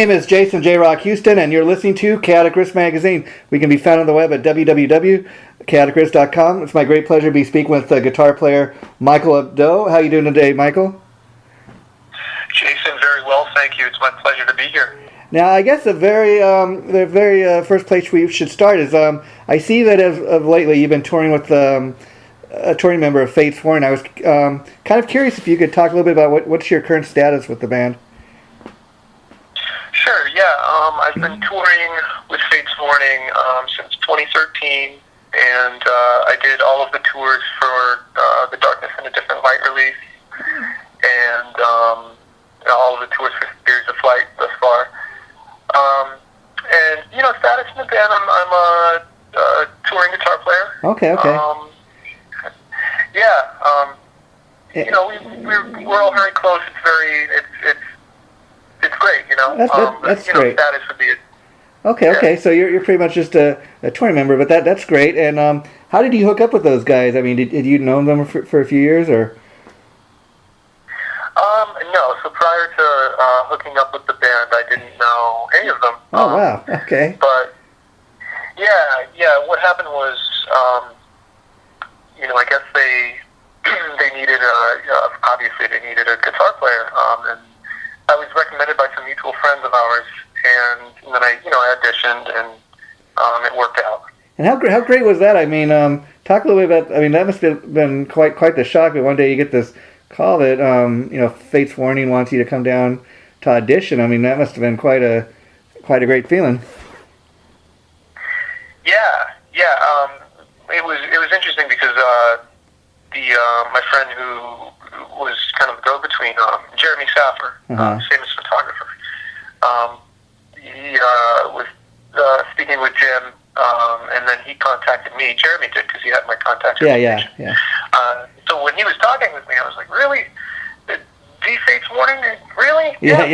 name is Jason JROCK Houston, and you're listening to Chaotic Riffs Magazine. We can be found on the web at www.chaoticriffs.com. It's my great pleasure to be speaking with guitar player Michael Abdow. How are you doing today, Michael? Jason, very well, thank you. It's my pleasure to be here. Now, I guess the very first place we should start is I see that of lately you've been touring with a touring member of Fates Warning. I was kind of curious if you could talk a little bit about what's your current status with the band. Sure, yeah. I've been touring with Fates Warning since 2013, and I did all of the tours for The Darkness in a Different Light release, and all of the tours for Spears of Flight thus far. And, you know, status in the band, I'm a touring guitar player. Okay. You know, we're all very close. It's great, you know. That's great. Status would be Okay. So you're pretty much just a touring member, but that's great. And how did you hook up with those guys? I mean, did you know them for a few years, or? No. So prior to hooking up with the band, I didn't know any of them. Oh wow. Okay. But yeah. What happened was, you know, I guess they needed obviously they needed a guitar player, and I was recommended by some mutual friends of ours, and then I auditioned, and it worked out. And how great was that? I mean, talk a little bit about. I mean, that must have been quite the shock. But one day you get this call that Fates Warning wants you to come down to audition. I mean, that must have been quite a great feeling. Yeah. It was interesting because my friend who was kind of the go-between, Jeremy Saffer, famous photographer. He was speaking with Jim, and then he contacted me. Jeremy did, because he had my contact information. Yeah. So when he was talking with me, I was like, really? The Fates Warning? Really? Yeah.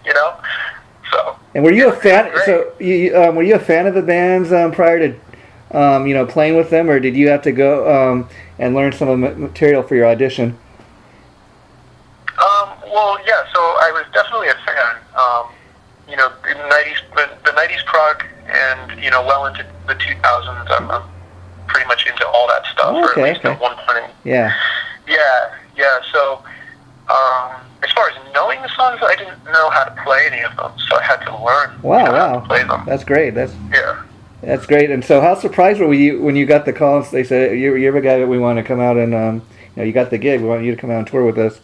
You know? So. And were you a fan? So were you a fan of the bands prior to playing with them, or did you have to go and learn some of the material for your audition? Well, yeah. So I was definitely a fan. In the '90s prog, and well into the 2000s, I'm pretty much into all that stuff. Oh, okay, or at least at one point. Yeah. So, as far as knowing the songs, I didn't know how to play any of them, so I had to learn how to play them. That's great. That's Yeah. great. And so, how surprised were you when you got the call? They said you're the guy that we want to come out and you got the gig. We want you to come out and tour with us.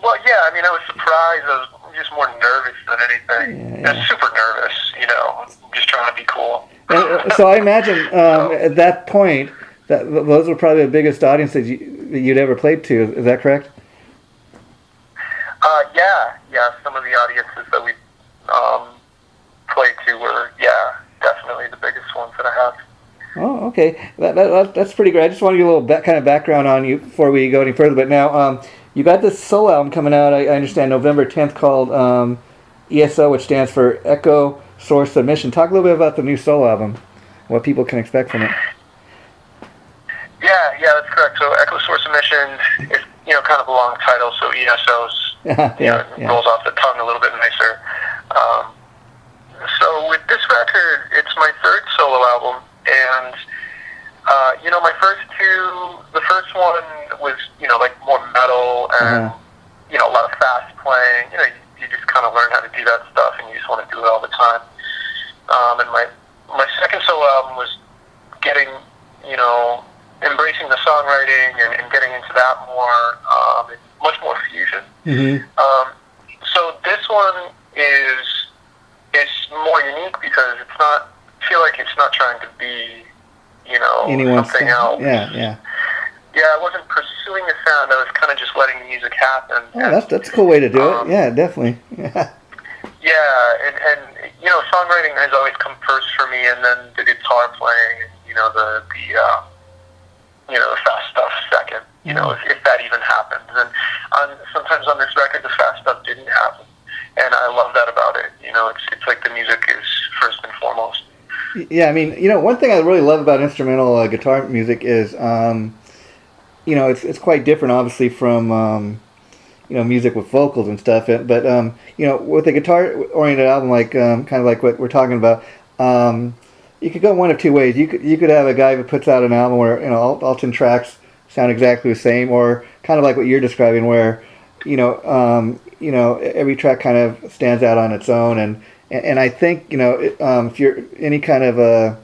Well, yeah. I mean, I was surprised. I was just more nervous than anything. Yeah. I was super nervous. Just trying to be cool. And, so I imagine at that point that those were probably the biggest audiences you'd ever played to. Is that correct? Yeah. Some of the audiences that we played to were, definitely the biggest ones that I have. Oh, okay. That's pretty great. I just want to get a little kind of background on you before we go any further. But now, you got this solo album coming out, I understand, November 10th, called ESO, which stands for Echo Source Submission. Talk a little bit about the new solo album, what people can expect from it. Yeah, that's correct. So Echo Source Submission is, kind of a long title, so ESO's, rolls off the tongue a little bit nicer. So with this record, it's my third solo album, and my first two, the first one was, like more metal and, a lot of fast playing. You just kind of learn how to do that stuff, and you just want to do it all the time. And my second solo album was getting, embracing the songwriting and getting into that more, much more fusion. Mm-hmm. So this one it's more unique because I feel like it's not trying to be, something else. Yeah, I wasn't pursuing a sound. I was kind of just letting the music happen. Oh, that's a cool way to do it. Yeah, definitely. Yeah. Yeah, and songwriting has always come first for me, and then the guitar playing, and the fast stuff second. If that even happens. And sometimes on this record, the fast stuff didn't happen, and I love that about it. It's like the music is first and foremost. Yeah, I mean, one thing I really love about instrumental guitar music is, it's quite different, obviously, from music with vocals and stuff. But with a guitar-oriented album, like kind of like what we're talking about, you could go one of two ways. You could have a guy who puts out an album where all 10 tracks sound exactly the same, or kind of like what you're describing, where every track kind of stands out on its own. And I think if you're any kind of a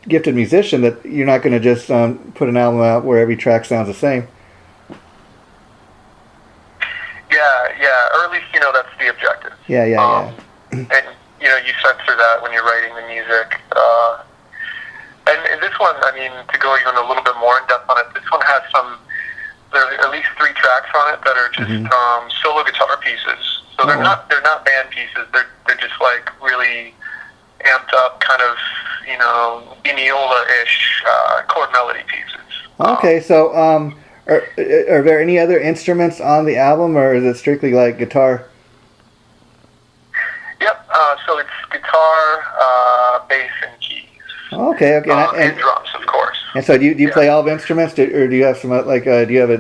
gifted musician, that you're not going to just put an album out where every track sounds the same. Yeah, or at least that's the objective. Yeah. And you censor that when you're writing the music. And this one, I mean, to go even a little bit more in depth on it, this one has there are at least 3 tracks on it that are just solo guitar pieces. So they're not band pieces. They're just like really amped up, kind of Viola-ish chord melody pieces. Okay, so are there any other instruments on the album, or is it strictly like guitar? Yep. So it's guitar, bass, and keys. Okay. And drums, of course. And so do you play all the instruments, or do you have some do you have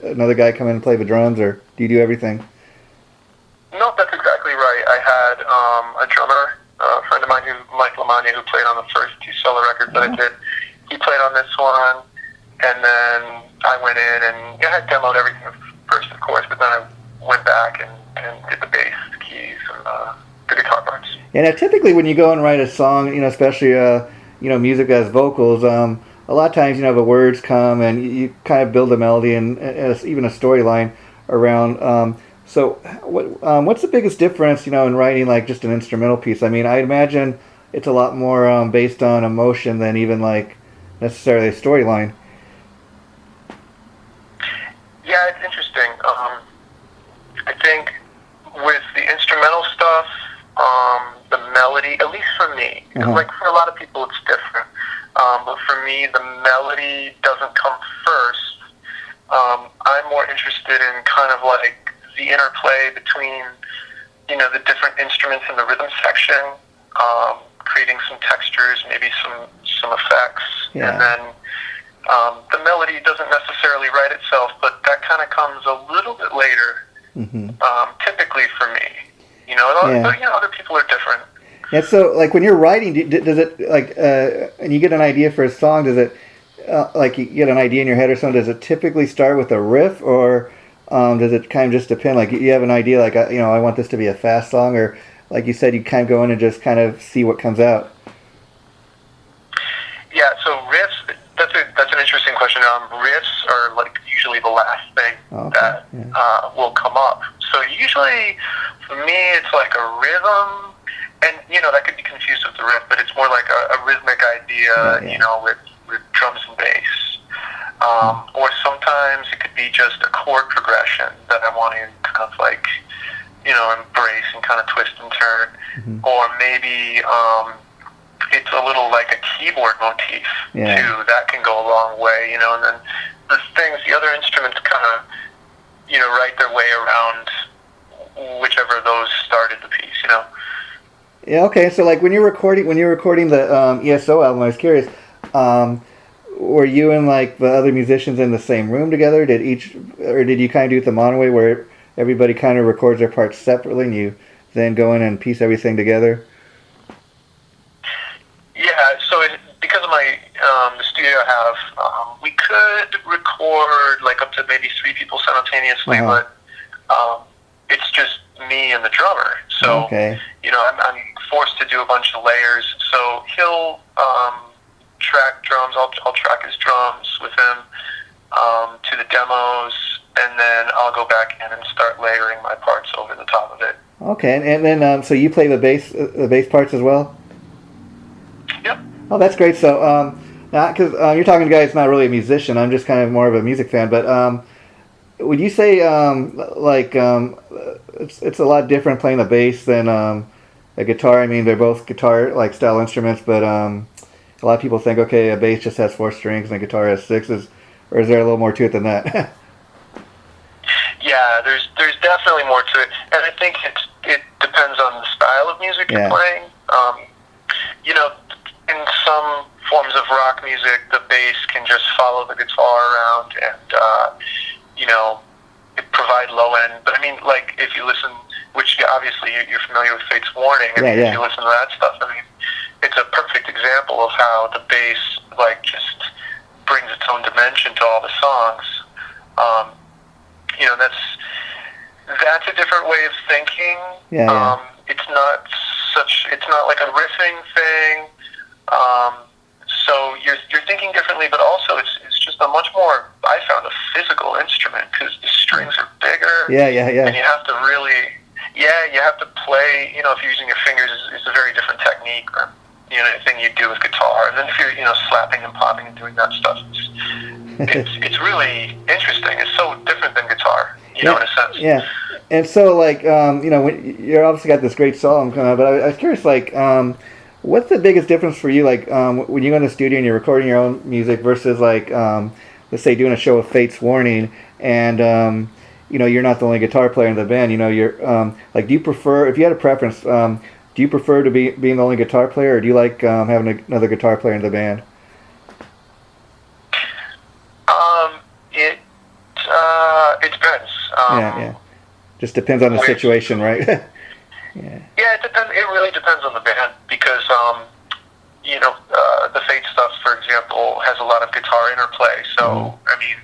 another guy come in and play the drums, or do you do everything? No, that's exactly right. I had a drummer, a friend of mine, Mike Lamagna, who played on the first 2 solo records that I did. He played on this one, and then I went in and I demoed everything first, of course, but then I went back and did the bass, the keys, and the guitar parts. And typically when you go and write a song, especially music that has vocals, a lot of times the words come and you kind of build a melody and even a storyline around. So what's the biggest difference, in writing like just an instrumental piece? I mean, I imagine it's a lot more based on emotion than even like necessarily a storyline. Yeah, it's interesting. I think with the instrumental stuff, the melody, at least for me, like for a lot of people it's different, but for me the melody doesn't come first. I'm more interested in kind of like the interplay between the different instruments in the rhythm section, creating some textures, maybe some effects, and then the melody doesn't necessarily write itself, but that kind of comes a little bit later, typically for me. Other people are different. Yeah, so like when you're writing, does it like, and you get an idea for a song, does it, like you get an idea in your head or something, does it typically start with a riff, or does it kind of just depend, like you have an idea, like, I want this to be a fast song, or like you said, you kind of go in and just kind of see what comes out? Yeah, so riffs, that's an interesting question. Riffs are like usually the last thing that will come up. So usually, for me, it's like a rhythm, and that could be confused with the riff, but it's more like a rhythmic idea, with drums and bass. Or sometimes it could be just a chord progression that I want to kind of like, embrace and kind of twist and turn. Or maybe it's a little like a keyboard motif too. That can go a long way, and then the other instruments kind of, write their way around whichever of those started the piece, Yeah, okay. So like when you're recording the ESO album, I was curious, were you and like the other musicians in the same room together? Did you kind of do it the mono way where everybody kind of records their parts separately and you then go in and piece everything together? Yeah, so because of the studio I have, we could record like up to maybe 3 people simultaneously, but it's just me and the drummer. So, I'm forced to do a bunch of layers. So he'll track drums, I'll track his drums with him to the demos, and then I'll go back in and start layering my parts over the top of it. Okay, and then so you play the bass parts as well? Yep. Oh, that's great. So, because you're talking to a guy who's not really a musician, I'm just kind of more of a music fan, but would you say it's a lot different playing the bass than a guitar? I mean, they're both guitar like style instruments, but a lot of people think, okay, a bass just has 4 strings and a guitar has 6. Or is there a little more to it than that? Yeah, there's definitely more to it, and I think it depends on the style of music you're playing. In some forms of rock music, the bass can just follow the guitar around, and provide low end. But I mean, like if you listen, which obviously you're familiar with Fate's Warning. I mean, if you listen to that stuff, I mean, it's a perfect example of how the bass like just brings its own dimension to all the songs. You know, that's a different way of thinking. It's not like a riffing thing. So you're thinking differently, but also it's just a much more, I found, a physical instrument because the strings are bigger. And you have to really, you have to play. You know, if you're using your fingers, it's a very different technique than anything you do with guitar. And then if you're slapping and popping and doing that stuff, it's really interesting. It's so different than guitar, in a sense. Yeah. And so, like, when you're obviously got this great song coming out, but I was curious, like, what's the biggest difference for you, like, when you go in the studio and you're recording your own music versus, like, let's say doing a show with Fate's Warning, and you're not the only guitar player in the band. You're like, do you prefer, if you had a preference, do you prefer to being the only guitar player, or do you like having another guitar player in the band? It depends. Just depends on the situation, right? Yeah, it depends. It really depends on the band because, the Fate stuff, for example, has a lot of guitar interplay. So, I mean,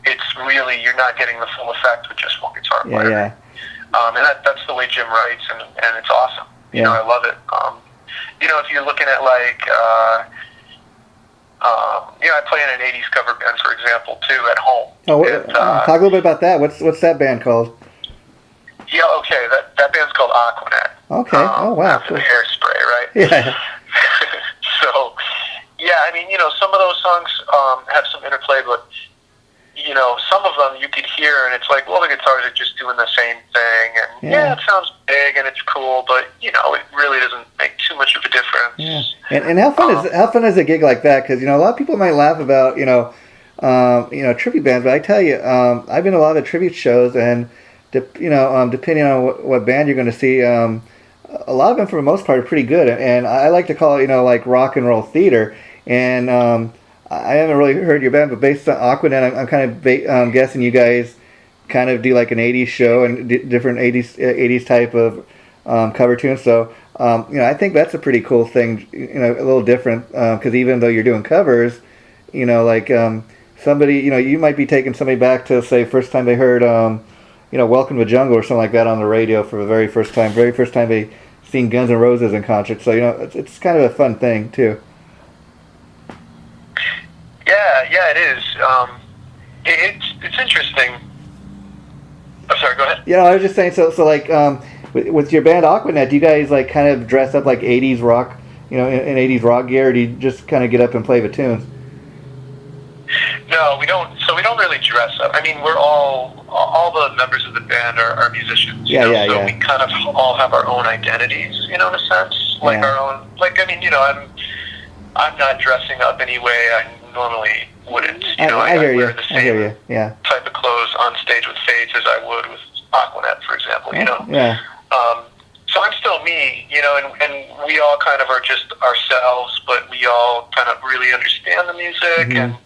it's really, you're not getting the full effect with just one guitar player. And that's the way Jim writes, and it's awesome. I love it. If you're looking at like, I play in an '80s cover band, for example, too, at home. Talk a little bit about that. What's that band called? Yeah, okay. That band's called Aquanet. Okay. Wow. After the Hairspray, right? Yeah. So, I mean, some of those songs have some interplay, but some of them you could hear, and it's like, well, the guitars are just doing the same thing, and it sounds big and it's cool, but it really doesn't make too much of a difference. Yeah. And how fun is a gig like that? Because a lot of people might laugh about tribute bands, but I tell you, I've been to a lot of tribute shows, and depending on what band you're going to see, a lot of them for the most part are pretty good, and I like to call it like rock and roll theater. And I haven't really heard your band, but based on Aquanet, I'm kind of guessing you guys kind of do like an 80s show and different 80s type of cover tunes. So I think that's a pretty cool thing, a little different, because even though you're doing covers, like somebody, you might be taking somebody back to, say, first time they heard Welcome to the Jungle or something like that on the radio for the very first time they seen Guns N' Roses in concert. So it's kind of a fun thing too. Yeah, it is. It's interesting. I'm sorry, go ahead. I was just saying. So like with your band Aquanet, do you guys like kind of dress up like '80s rock, in '80s rock gear, or do you just kind of get up and play the tunes? No, we don't. So we don't really dress up. I mean, we're all the members of the band are musicians. So we kind of all have our own identities, in a sense, like our own. Like, I mean, I'm not dressing up any way I normally wouldn't. I wear the same type of clothes on stage with Fates as I would with Aquanet, for example. So I'm still me, and we all kind of are just ourselves, but we all kind of really understand the music, and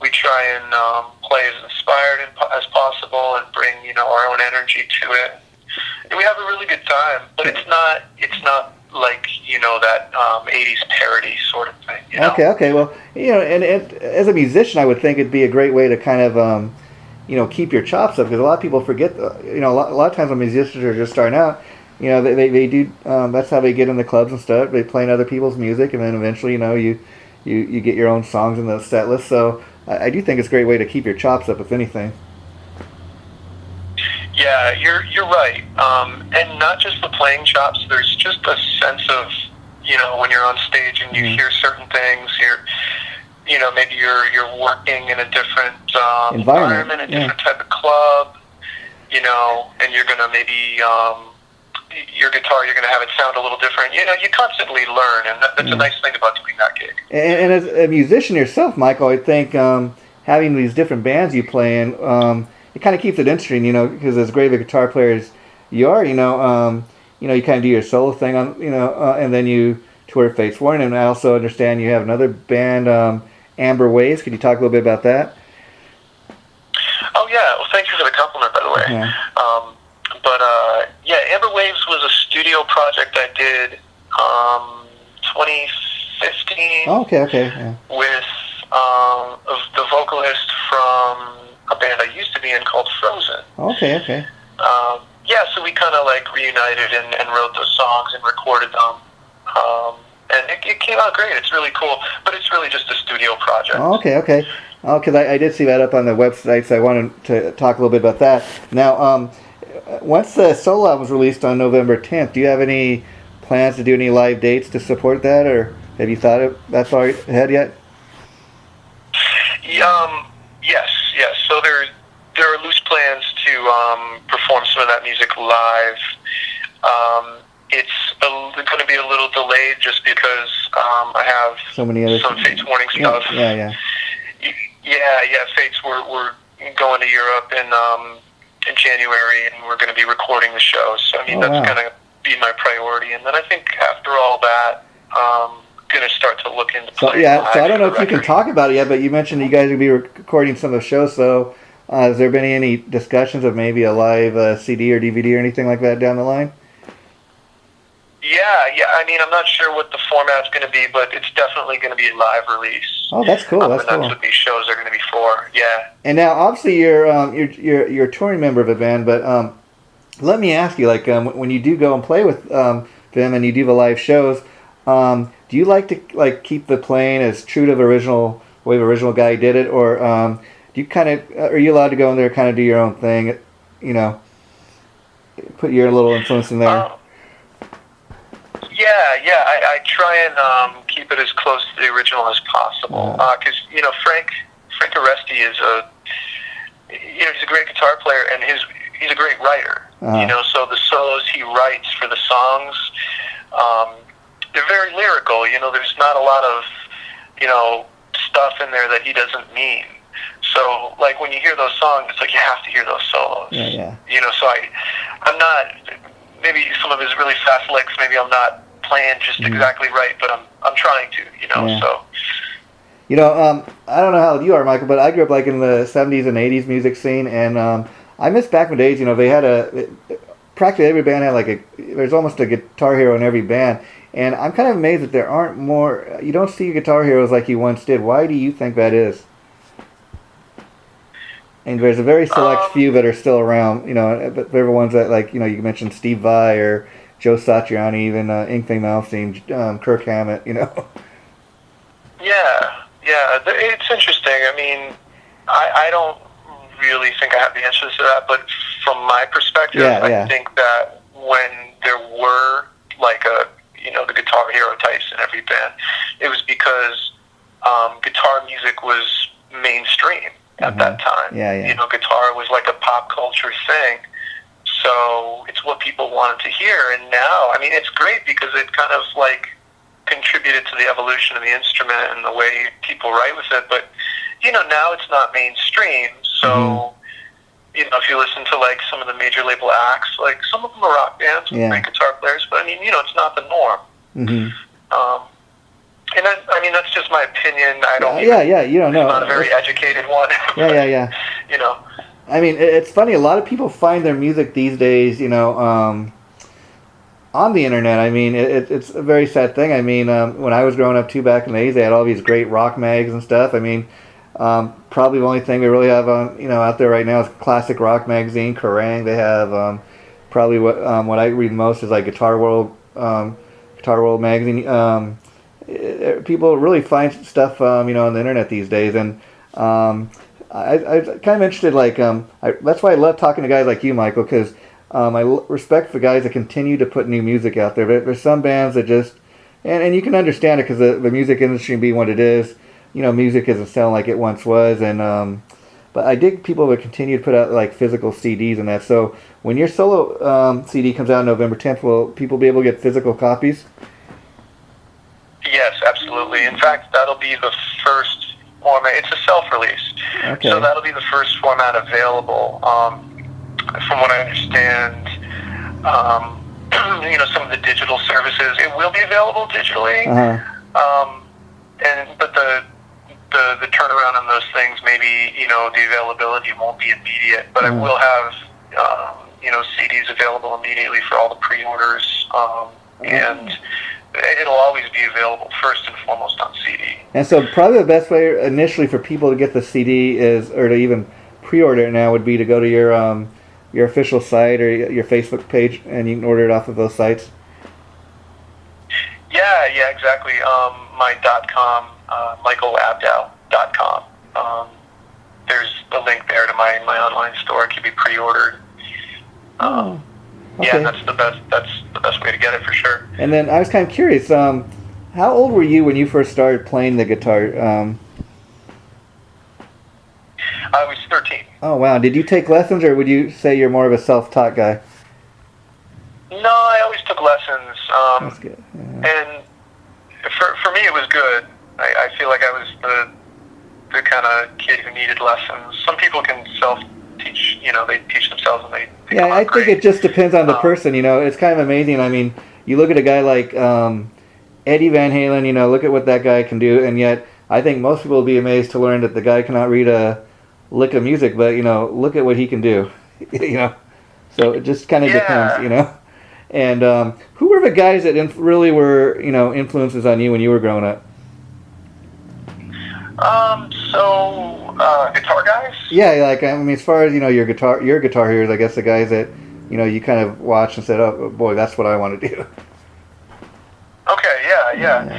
we try and play as inspired as possible and bring, our own energy to it. And we have a really good time, but it's not like, that 80s parody sort of thing, Okay, well, and as a musician, I would think it'd be a great way to kind of, keep your chops up, because a lot of people forget, a lot of times when musicians are just starting out, they do, that's how they get in the clubs and stuff. They play in other people's music, and then eventually, you get your own songs in the set list. So I do think it's a great way to keep your chops up, if anything. Yeah, you're right. And not just the playing chops, there's just a sense of, when you're on stage and you hear certain things, maybe you're working in a different environment, a different type of club, and you're going to maybe, your guitar, you're going to have it sound a little different. You constantly learn, and that's a nice thing about doing that gig. And as a musician yourself, Michael, I think having these different bands you play in, it kind of keeps it interesting, because as great of a guitar player as you are, you kind of do your solo thing on, and then you tour Fate's Warning. And I also understand you have another band, Amber Waves. Could you talk a little bit about that? Oh yeah, well, thank you for the compliment, by the way. Yeah. Yeah, Amber Waves was a studio project I did 2015. Oh, okay, yeah. With the vocalist from a band I used to be in called Frozen. Okay. Yeah, so we kind of like reunited and wrote those songs and recorded them. And it came out great. It's really cool, but it's really just a studio project. Oh, okay. Oh, because I did see that up on the website, so I wanted to talk a little bit about that. Now, once the solo album was released on November 10th, do you have any plans to do any live dates to support that, or have you thought of that far ahead yet? Yes. So there are loose plans to perform some of that music live. It's going to be a little delayed just because I have so many other some Fates Warning stuff. Yeah. Fates, we're going to Europe in January, and we're going to be recording the show. So I mean, that's going to be my priority. And then I think after all that, going to start to look into playing live. So I don't know if you can talk about it yet, but you mentioned you guys will be recording some of the shows. So has there been any discussions of maybe a live CD or DVD or anything like that down the line? Yeah. I mean, I'm not sure what the format's going to be, but it's definitely going to be a live release. Oh, that's cool. That's cool. That's what these shows are going to be for. Yeah. And now, obviously, you're a touring member of a band, but let me ask you, like, when you do go and play with them and you do the live shows, do you like to keep the playing as true to the way the original guy did it, or do you are you allowed to go in there and kind of do your own thing, put your little influence in there? Yeah. I try and keep it as close to the original as possible. Because Frank Aresti is he's a great guitar player, and he's a great writer. So the solos he writes for the songs, they're very lyrical. There's not a lot of stuff in there that he doesn't mean. So like when you hear those songs, it's like you have to hear those solos. Yeah. So I'm not. Maybe some of his really fast licks, maybe I'm not playing just exactly right, but I'm trying to, so. I don't know how old you are, Michael, but I grew up in the 70s and 80s music scene, and I miss back in the days, they had practically every band had there's almost a guitar hero in every band, and I'm kind of amazed that there aren't more, you don't see guitar heroes like you once did. Why do you think that is? And there's a very select few that are still around, but they're the ones that, you mentioned Steve Vai or Joe Satriani, even Yngwie Malmsteen, Kirk Hammett, Yeah, it's interesting. I mean, I don't really think I have the answers to that, but from my perspective, I think that when there were, the guitar hero types in every band, it was because guitar music was mainstream at that time. Guitar was like a pop culture thing, so it's what people wanted to hear. And now, I mean, it's great because it kind of contributed to the evolution of the instrument and the way people write with it. But now it's not mainstream, so if you listen to some of the major label acts, some of them are rock bands with great guitar players, but I mean, it's not the norm. And that's just my opinion. I don't. You don't know. I'm not a very educated one. Yeah. I mean, it's funny. A lot of people find their music these days, on the internet. I mean, it's a very sad thing. I mean, when I was growing up too back in the 80s, they had all these great rock mags and stuff. I mean, probably the only thing we really have on, out there right now is Classic Rock Magazine, Kerrang. They have probably what I read most is Guitar World magazine. People really find stuff, on the internet these days, and I'm kind of interested. That's why I love talking to guys like you, Michael, because I respect the guys that continue to put new music out there. But there's some bands that just, and you can understand it because the music industry being what it is, music isn't selling like it once was, and but I dig people that continue to put out physical CDs and that. So when your solo CD comes out on November 10th, will people be able to get physical copies? Yes, absolutely. In fact, that'll be the first format. It's a self-release. Okay. So that'll be the first format available. From what I understand, some of the digital services, it will be available digitally. But the turnaround on those things, maybe, the availability won't be immediate. But I will have CDs available immediately for all the pre-orders, and it'll always be available first and foremost on CD. And so probably the best way initially for people to get the CD or to even pre-order it now would be to go to your official site or your Facebook page, and you can order it off of those sites. Yeah, exactly. My .com, michaelabdow.com. There's a link there to my online store. It can be pre-ordered. Okay. Yeah, that's the best way to get it for sure. And then I was kind of curious, how old were you when you first started playing the guitar? I was 13. Oh wow! Did you take lessons, or would you say you're more of a self-taught guy? No, I always took lessons. That's good. Yeah. And for me, it was good. I feel like I was the kind of kid who needed lessons. Some people can self-teach. They teach themselves and they Yeah, I think it just depends on the person. It's kind of amazing. I mean, you look at a guy like Eddie Van Halen. Look at what that guy can do, and yet I think most people will be amazed to learn that the guy cannot read a lick of music, but look at what he can do. So it just kind of depends. And who were the guys that really were influences on you when you were growing up? Guitar guys? Yeah, as far as your guitar heroes, I guess the guys that you kind of watched and said, "Oh boy, that's what I want to do." Okay, yeah.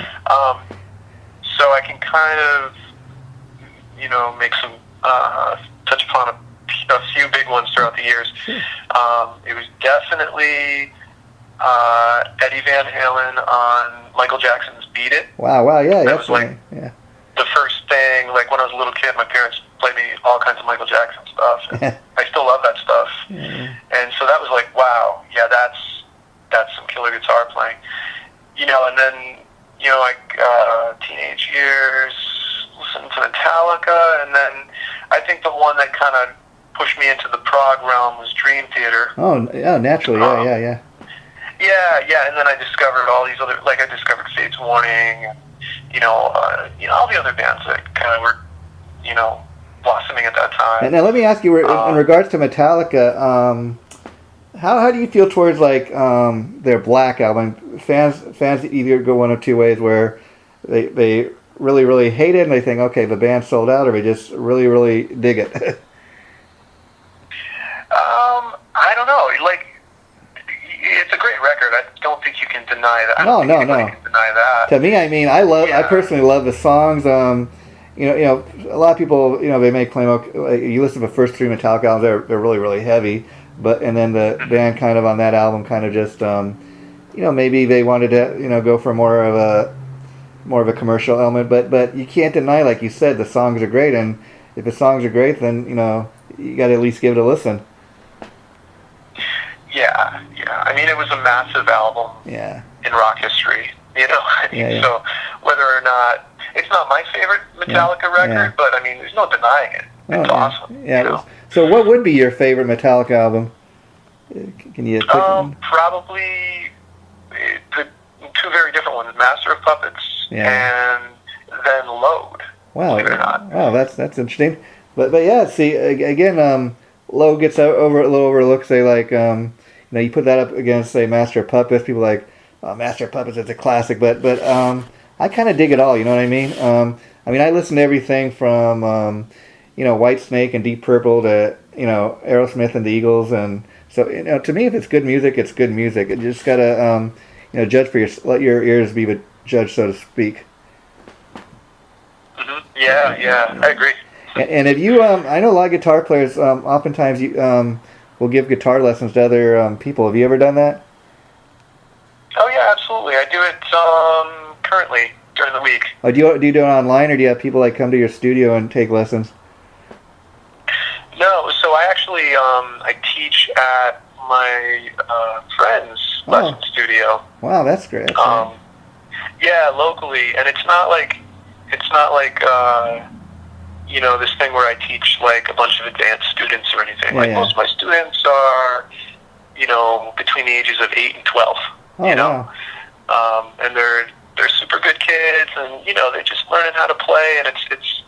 So I can kind of make some touch upon a few big ones throughout the years. It was definitely Eddie Van Halen on Michael Jackson's "Beat It." Wow, yeah, that was the first thing. Like when I was a little kid, my parents played me all kinds of Michael Jackson stuff. And I still love that stuff, and so that was like, wow, yeah, that's some killer guitar playing. And then teenage years, listening to Metallica, and then I think the one that kind of pushed me into the prog realm was Dream Theater. Oh, yeah, naturally, yeah. Yeah, and then I discovered all these other, I discovered Fates Warning, all the other bands that kind of were, blossoming at that time. And now let me ask you, in regards to Metallica, how do you feel towards their Black album? Fans either go one of two ways, where they really, really hate it and they think, okay, the band sold out, or they just really, really dig it. I don't know. It's a great record. I don't think you can deny that. I don't think anybody can deny that. To me, I personally love the songs. A lot of people, they may claim, you listen to the first three Metallica albums, they're really, really heavy. And then the band kind of on that album kind of just, maybe they wanted to, go for more of a commercial element. But you can't deny, like you said, the songs are great. And if the songs are great, then, you got to at least give it a listen. Yeah. It was a massive album in rock history, So whether or not, it's not my favorite Metallica record, but there's no denying it. It's awesome. Yeah. So what would be your favorite Metallica album? Can you pick one? Probably the two very different ones, Master of Puppets and then Load. Wow. Believe it or not. Wow, that's interesting. But yeah, see, again, Load gets a little overlooked. Say you put that up against, say, Master of Puppets. People are like, oh, Master of Puppets, it's a classic. But I kind of dig it all. You know what I mean? I listen to everything from White Snake and Deep Purple to Aerosmith and the Eagles, and so to me, if it's good music, it's good music. You just gotta judge for let your ears be the judge, so to speak. Mm-hmm. Yeah, I agree. And if you, I know a lot of guitar players, oftentimes will give guitar lessons to other people. Have you ever done that? Oh yeah, absolutely. I do it currently during the week. Oh, do you do it online, or do you have people come to your studio and take lessons? No, so I actually I teach at my friend's lesson studio. Wow, that's great. Yeah, locally, and it's not like this thing where I teach a bunch of advanced students or anything. Most of my students are between the ages of 8 and 12. Wow. And they're super good kids, and they're just learning how to play, and it's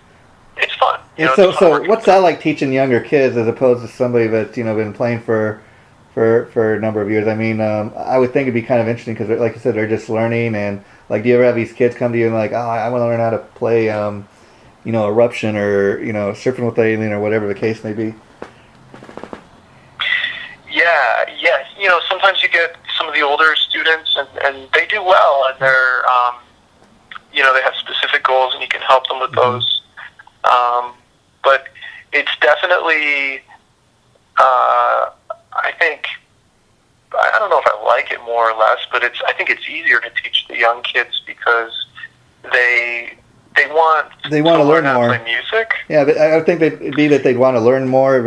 it's fun. And It's fun so working what's with that them. like teaching younger kids as opposed to somebody that's been playing for a number of years? I mean, I would think it'd be kind of interesting because, like you said, they're just learning. And like, do you ever have these kids come to you and like, oh, I want to learn how to play, Eruption or Surfing with the Alien or whatever the case may be? Yeah, yeah. Sometimes you get some of the older students, and they do well, and they're, they have specific goals, and you can help them with those. But it's definitely, I think, I don't know if I like it more or less, but I think it's easier to teach the young kids because they want to learn how more. to play music. Yeah, but I think it'd be that they'd want to learn more.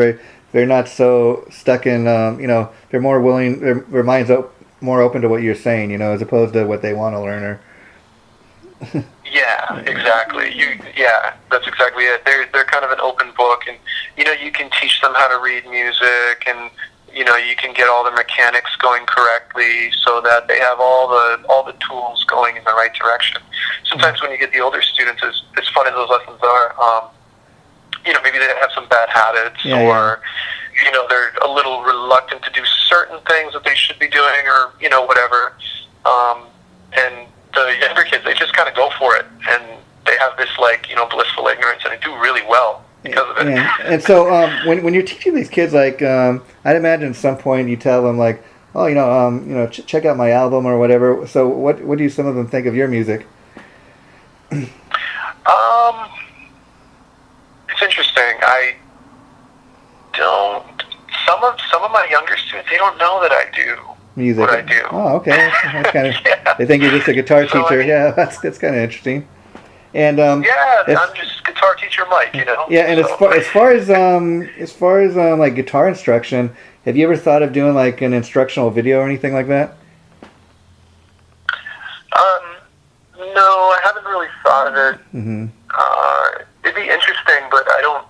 They're not so stuck in, they're more willing, their minds more open to what you're saying, as opposed to what they want to learn. Or Yeah, exactly. Yeah, that's exactly it. They're kind of an open book, and you can teach them how to read music, and you can get all the mechanics going correctly so that they have all the tools going in the right direction. Sometimes when you get the older students, as fun as those lessons are, maybe they have some bad habits, or they're a little reluctant to do certain things that they should be doing, or whatever. And the younger kids, they just kind of go for it, and they have this blissful ignorance, and they do really well because of it. Yeah. And so when you're teaching these kids, like I'd imagine at some point you tell them like, oh, check out my album or whatever. So what do some of them think of your music? It's interesting. I don't. Some of my younger students, they don't know that I do Music. what I do. Oh, okay. That's kind of. Yeah. They think you're just a guitar So, teacher. I mean, Yeah, that's kind of interesting. And I'm just guitar teacher Mike. Yeah, and So, as far as like guitar instruction, have you ever thought of doing like an instructional video or anything like that? No, I haven't really thought of it. Mm-hmm. It'd be interesting, but I don't.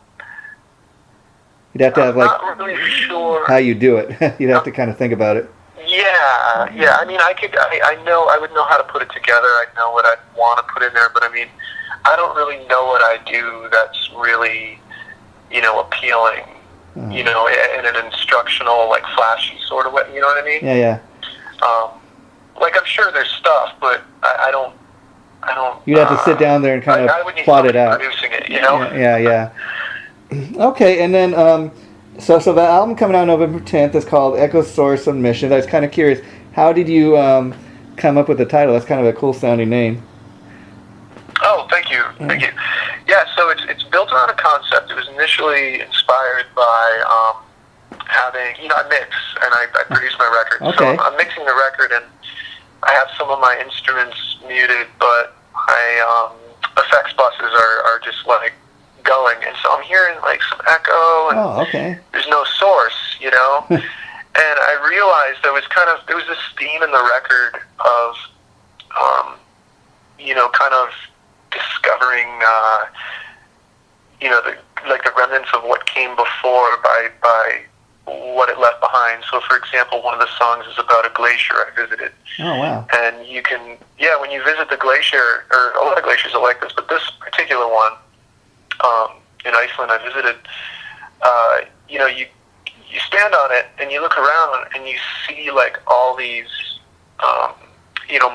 You'd have to have I'm like not really sure how you do it. You'd have to kind of think about it. Yeah. I mean, I would know how to put it together. I know what I'd want to put in there, but I mean, I don't really know what I do that's really, appealing, in an instructional, like flashy sort of way. You know what I mean? Yeah. Like I'm sure there's stuff, but I don't. You'd have to sit down there and kind I would of need plot it somebody out. producing it, Yeah. Okay, and then so the album coming out November 10th is called Echo Source Submission. I was kind of curious, how did you come up with the title? That's kind of a cool sounding name. Oh, thank you. Yeah, so it's built around a concept. It was initially inspired by having, I mix and I produce my record. Okay. So I'm mixing the record, and I have some of my instruments muted, but my effects buses are just like going, and so I'm hearing like some echo, and okay. there's no source, and I realized there was this theme in the record of, kind of discovering, the remnants of what came before by what it left behind. So, for example, one of the songs is about a glacier I visited. Oh, wow. And you can, when you visit the glacier, or a lot of glaciers are like this, but this particular one, in Iceland I visited, you stand on it and you look around and you see like all these,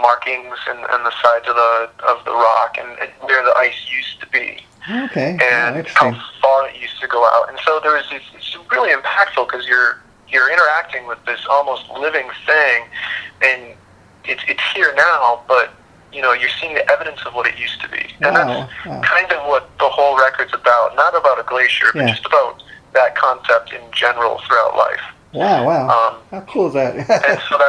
markings and the sides of the rock and where the ice used to be. Okay. And how far it used to go out. And so there was this, it's really impactful because you're interacting with this almost living thing, and it's here now, but you're seeing the evidence of what it used to be. And that's kind of what the whole record's about. Not about a glacier, but just about that concept in general throughout life. Wow. How cool is that? And so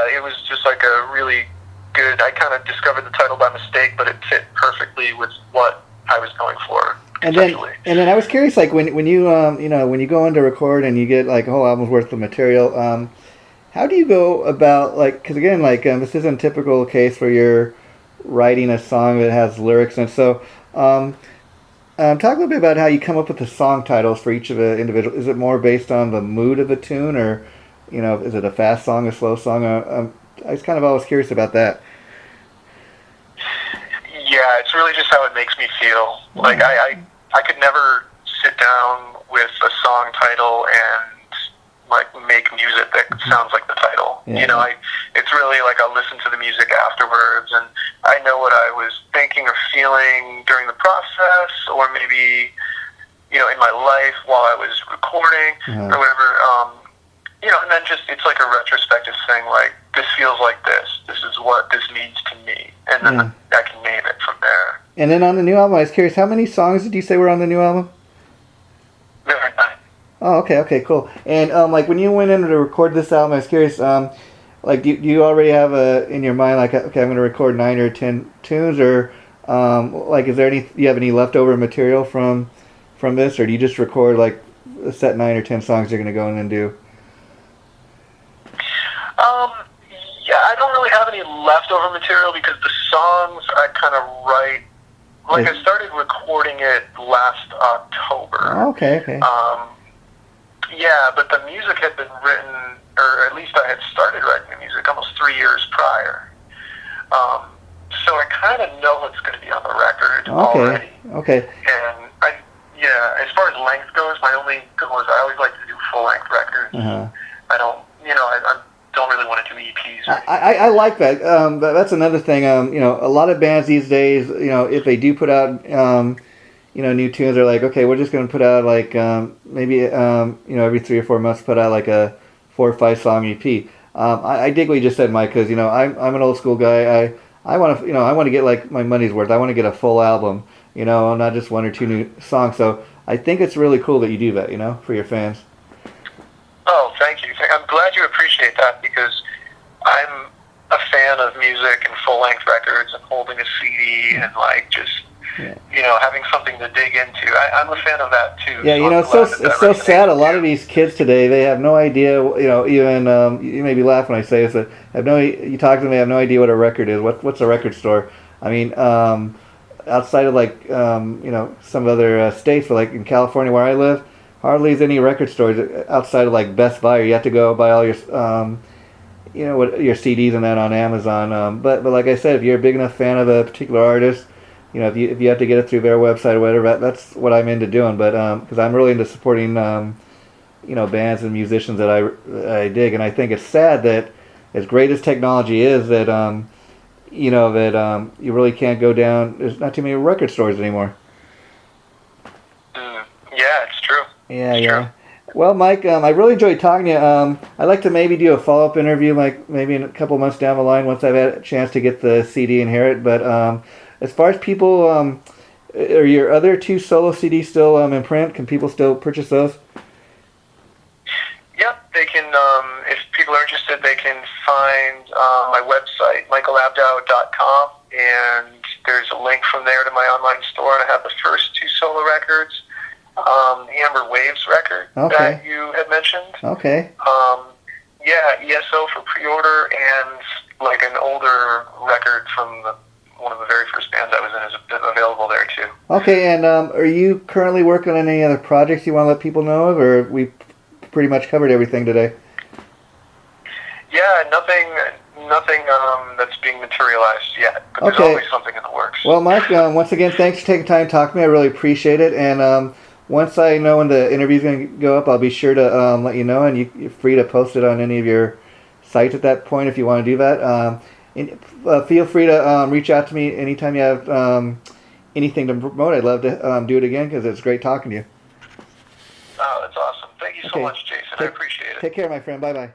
it was just like a really good, I kind of discovered the title by mistake, but it fit perfectly with what I was going for. And then I was curious, like when you when you go in to record and you get like a whole album's worth of material, how do you go about, like, because again, like this isn't a typical case where you're writing a song that has lyrics, and so talk a little bit about how you come up with the song titles for each of the individual. Is it more based on the mood of the tune, or is it a fast song, a slow song? I was kind of always curious about that. Yeah, it's really just how it makes me feel. Like I could never sit down with a song title and like make music that sounds like the title. Yeah. You know, it's really like I'll listen to the music afterwards, and I know what I was thinking or feeling during the process, or maybe, you know, in my life while I was recording or whatever. You know, and then just it's like a retrospective thing. Like, this feels like this. This is what this means to me, and then I can name it from there. And then on the new album, I was curious, how many songs did you say were on the new album? There are 9. Oh, okay, cool. And like when you went in to record this album, I was curious, like do you already have in your mind like, okay, I'm going to record 9 or 10 tunes, or like is there do you have any leftover material from this, or do you just record like a set 9 or 10 songs you're going to go in and do? Yeah, I don't really have any leftover material because the songs I kind of write. Like, I started recording it last October. Oh, okay. Yeah, but the music had been written, or at least I had started writing the music almost 3 years prior. So I kind of know what's going to be on the record already. Okay. And as far as length goes, my only goal is I always like to do full-length records. I don't, I don't really want to do EPs. I like that. That's another thing. A lot of bands these days, if they do put out, new tunes, they're like, okay, we're just going to put out like maybe every 3 or 4 months, put out like a 4 or 5 song EP. I dig what you just said, Mike, because I'm an old school guy. I want to get like my money's worth. I want to get a full album, not just 1 or 2 new songs. So I think it's really cool that you do that, for your fans. Oh, thank you. I'm glad you appreciate that, because I'm a fan of music and full-length records and holding a CD and like just having something to dig into. I'm a fan of that too. Yeah, so it's so sad. A lot of these kids today, they have no idea. Even you may be laughing when I say this. That you talk to them, they have no idea what a record is. What's a record store? I mean, outside of like some other states, but like in California where I live, hardly is any record stores outside of like Best Buy. You have to go buy all your your CDs and that on Amazon. But like I said, if you're a big enough fan of a particular artist, if you have to get it through their website or whatever, that's what I'm into doing. But because I'm really into supporting bands and musicians that I dig, and I think it's sad that as great as technology is, that you really can't go down. There's not too many record stores anymore. Yeah, it's true. Yeah. Well, Mike, I really enjoyed talking to you. I'd like to maybe do a follow-up interview, like maybe in a couple months down the line once I've had a chance to get the CD and hear it. But as far as people, are your other 2 solo CDs still in print? Can people still purchase those? Yep, they can. If people are interested, they can find my website, michaelabdow.com, and there's a link from there to my online store, and I have the first 2 solo records. The Amber Waves record that you had mentioned. Okay. ESO for pre-order, and like an older record from one of the very first bands I was in is available there too. Okay, and are you currently working on any other projects you want to let people know of, or we pretty much covered everything today? Yeah, nothing that's being materialized yet, but there's always something in the works. Well, Mike, once again, thanks for taking time to talk to me. I really appreciate it, and once I know when the interview's going to go up, I'll be sure to let you know, and you're free to post it on any of your sites at that point if you want to do that. Feel free to reach out to me anytime you have anything to promote. I'd love to do it again, because it's great talking to you. Oh, that's awesome. Thank you so much, Jason. I appreciate it. Take care, my friend. Bye-bye.